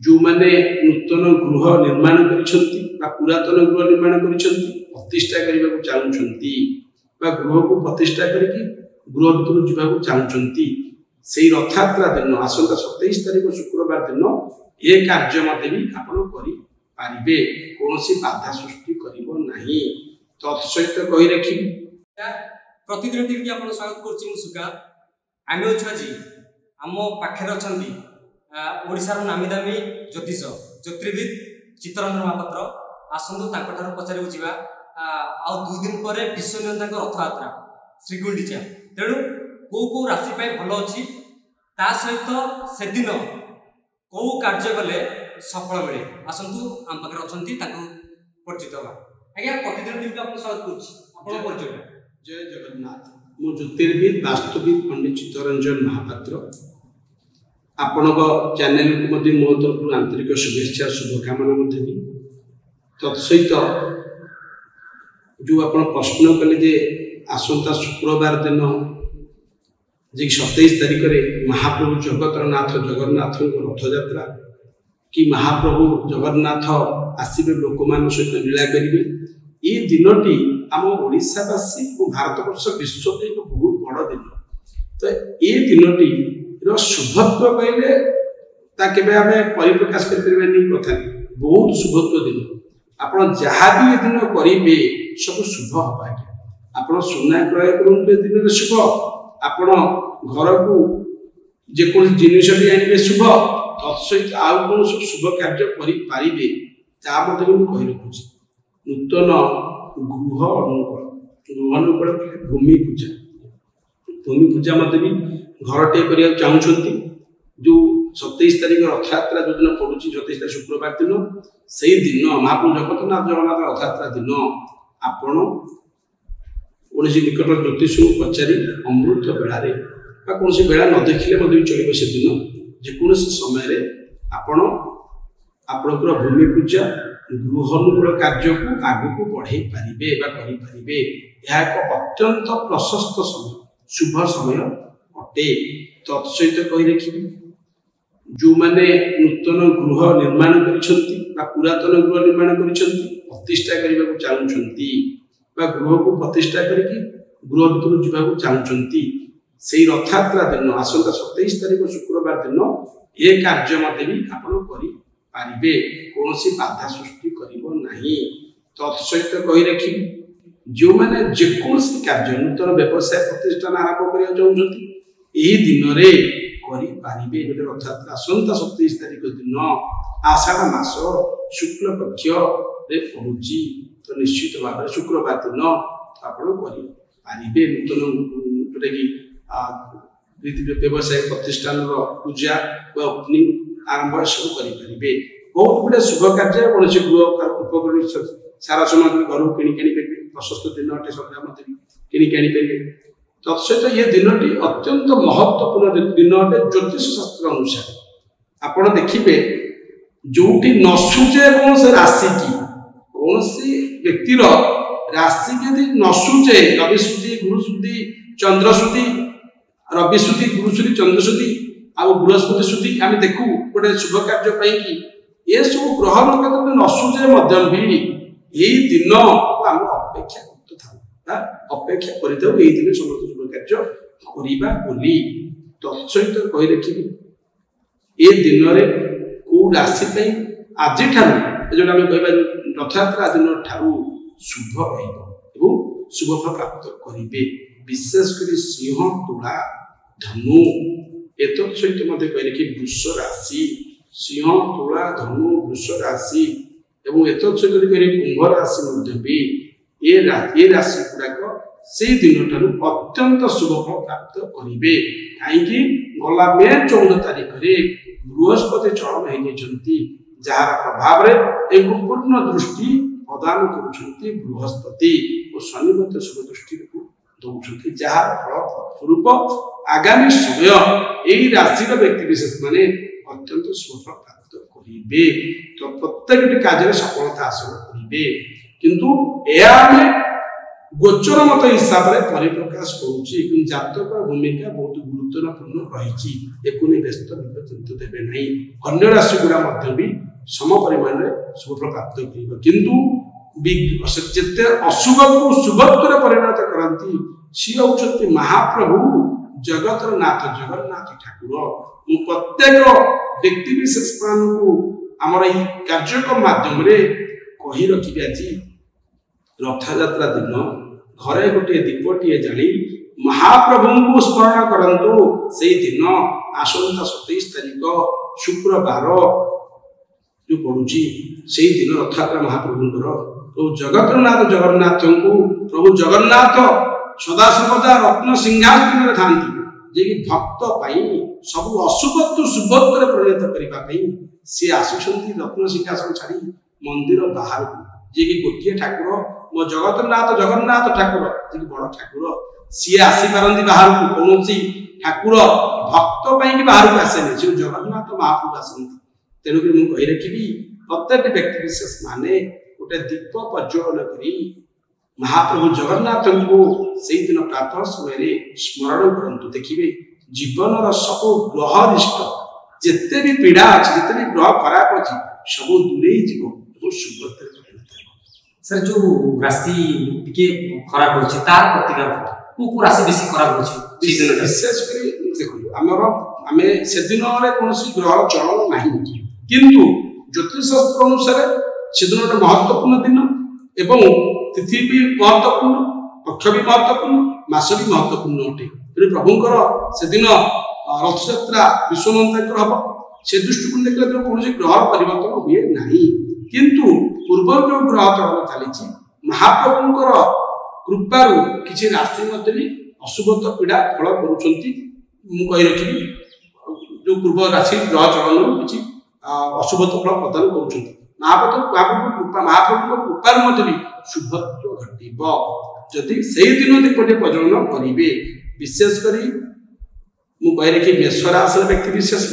जो माने नूतन गृह निर्माण करिसंती बा पुरातन गृह निर्माण करिसंती प्रतिष्ठा करबा को चाहउछंती बा गृह को प्रतिष्ठा करके गृह भितर जीवा को चाहउछंती सेही रथयात्रा दिन आसंता 27 तारिख शुक्रवार दिन ए कार्य मते भी आपण करि पारिबे कोनोसी बाधा सृष्टि करिवो नाही तत्सहित कहि रखि प्रतिदिन टीवी आपण स्वागत करछि मु सुका आमे अछि आम पाखरे अछंती ओडिसा रो नामी दामी ज्योतिष ज्योतिर्विद चित्तरंजन महापात्र आसंतु तांकठार पचारि बुझिबा आ 2 दिन परे विश्वनियंता रथयात्रा श्रीगुंडीचा तेणु को राशि पाई भल अच्छी ता सहित से दिन कौ कार्य गले सफल मिले आसंतु आम पाखे अच्छा परिचित हवा आज्ञा प्रतिदिन टीवी आप स्वागत कर जय जगन्नाथ मु ज्योतिर्विद वास्तुविद पंडित चित्तरंजन महापात्र आपण चैनल को मो तरफ आंतरिक शुभेच्छा शुभकामना देवी तत्सहित जो आप प्रश्न कले जे आसंता शुक्रवार दिन जे 27 तारिख में महाप्रभु जगतरनाथ जगन्नाथ रथयात्रा कि महाप्रभु जगन्नाथ आसवे लोक मान सहित लीला करेंगे ये दिनटी आम ओडिशावासी और भारतवर्ष विश्व एक बहुत बड़ दिन तो ये दिनटी शुभत्व कहले परिप्रकाश करें कथा बहुत शुभत्व दिन आप जहाँ भी ये दिन करेंगे सब शुभ हवा आपण सुना क्रय करते दिन शुभ आपण घर को जेको जिनिस आने शुभ तत्सहित आउ कौन सब शुभ कार्य करें कही रखुच्छी नूतन गृह अनुकूल भूमि पूजा मत भी घरटे करने चाहते जो 27 तारिख रथयात्रा जो दिन पड़ू 27 तारिख शुक्रवार दिन से दिन महाप्रभु जगन्नाथ रथयात्रा दिन आपण कौन निकट ज्योतिष को पचारि अमृत बेलार कौन बेला न देखिले भी चलो से दिन जेकोसी समय आपणकर भूमि पूजा गृहनुकूल कार्य को आग को बढ़े पारे एक अत्यंत प्रशस्त समय शुभ समय अटे तत्सहित कही रखी जो माने नूतन गृह निर्माण करिसंती बा पुरातन गृह निर्माण करिसंती प्रतिष्ठा करबा को चाहउछंती बा गृह को प्रतिष्ठा करके गृह भितर जीवा को चाहउछंती सेही रथयात्रा दिन आसंता 27 तारिख शुक्रवार दिन ए कार्य मते भी आपण करि पारिबे कोनोसी बाधा सृष्टि करिवो नाही तत्सहित कहि रखि जो माने जेकोसी कार्य नूतन व्यवसाय प्रतिष्ठान आरंभ करिया चाहउछंती एही दिन रे करि पारिबे जे रथयात्रा आसंता 27 तारिख दिन आषाढ़ मास शुक्ल पक्ष रे पहुंची तो निश्चित भाव में शुक्रवार दिन आपरे नूतन जोटा व्यवसाय प्रतिष्ठान पूजा ओपनिंग आरंभ सब करेंगे बहुत गुड़ा शुभ कार्य कौन गृह उपकरण सारा सामग्री घर किणी प्रशस्त दिन अटे सब किणी तत्सहित ये दिन अत्यंत महत्वपूर्ण दिन अटे ज्योतिष शास्त्र अनुसार आप देखिए जो नसुचे कौन से राशि की कौन सी व्यक्तिर राशि यदि नसुचे रविशुद्धि गुरुशुद्धि चंद्रशुद्धि रविशुद्धि गुरुशुद्धि चंद्रशुद्धि आ बृहस्पति शुद्धि आम देखू गोटे शुभ कार्य कि ये सब ग्रह नक्षत्र नसुचे भी यही दिन आम अपेक्षा करता अपेक्षा कर दिन समस्त शुभ कार्य करवा तत्सहित कही रखी ए दिन में कौ राशि आज जो कह रथयात्रा दिन ठारू शुभ शुभ फल प्राप्त करेंगे विशेषकर सिंह तुला धनु एत सहित मत कह कि वृष राशि सिंह तुला धनु वृष राशि एवं एत सहित कह कुंभ राशि भी ये राशि गुड़ाक से दिन ठारू अत्यंत शुभ फल प्राप्त करेंगे कहीं गला मे 14 तारिख में बृहस्पति चलन होती जार प्रभाव एक पूर्ण दृष्टि प्रदान कर बृहस्पति और शनि मत शुभ दृष्टि दौरान जार फल स्वरूप आगामी समय यही राशि व्यक्ति विशेष माने अत्यंत शुभ फल प्राप्त करेंगे तो प्रत्येक कार्य सफलता हासिल करेंगे किंतु गोचर मत हिसाब से परिप्रकाश करुच्ची जातक भूमिका बहुत गुरुत्वपूर्ण रही व्यस्त विचिंत देवे ना अन्य राशि गुड़ा भी सम परिमाण शुभफल प्राप्त कर किंतु जिते अशुभ को शुभत्व परिणत करती सी हूँ महाप्रभु जगतर नाथ जगन्नाथ ठाकुर प्रत्येक व्यक्ति विशेष मान को आमर यही कार्यक्रम माध्यम कही रखी आज रथ यात्रा दिन घरे गोटे दीपटे जाली महाप्रभु को स्मरण करंतु से दिन आसंता 27 तारिख शुक्रवार जो पड़ुची से दिन रथ यात्रा महाप्रभुंर प्रभु जगतनाथ जगन्नाथ को प्रभु जगन्नाथ सदा सर्वदा रत्न सिंहासन में था जे कि भक्त सब अशुभत्व शुभत्व परिणत करने सी आसुंच रत्न सिंहासन छाड़ी मंदिर बाहर जे कि गोटे ठाकुर मो जगतनाथ जगन्नाथ ठाकुर जे कि बड़ ठाकुर सी आसी पारती बाहर को कौन ठाकुर भक्त बाहर को आसे नहीं जगन्नाथ महाप्रभु आसती तेणुक मुझे कही रखी प्रत्येक व्यक्ति विशेष माने गोटे दीप प्रज्वलन करी महाप्रभु जगन्नाथ को से दिन प्रातः समय स्मरण करंतु देखिए जीवन सब ग्रहरिष्ट जिते भी पीड़ा अच्छी जिते भी ग्रह खराब अच्छी सब दूरे जीव शुभ सर जो राशि टिके खराब होछि तार प्रतिकार को राशि बेसी खराब होछि विशेष करी देखो आमे से दिन रे कोनसी ग्रह चलन नाही किंतु ज्योतिष शास्त्र अनुसार से दिन गोटे महत्वपूर्ण दिन एवं तिथि भी महत्वपूर्ण पक्ष भी महत्वपूर्ण मास भी महत्वपूर्ण अटे तेणु प्रभुंकर से दिन रथ यात्रा विश्वनंदकर हम से दृष्टिकोण देखले कौन ग्रह परिवर्तन हुए नहीं किंतु पूर्व जो ग्रह चलन चली महाप्रभुंकर कृपारू किसी राशि भी अशुभत्व पीड़ा फल कही रखी जो पूर्व राशि ग्रह चलन किसी अशुभत्व फल प्रदान कर महाप्रभु कृपार भी शुभत्व घटब जदि से दिन दीपटे प्रज्वलन करेंगे विशेषकर मुझे कही रखी मेष राशि व्यक्ति विशेष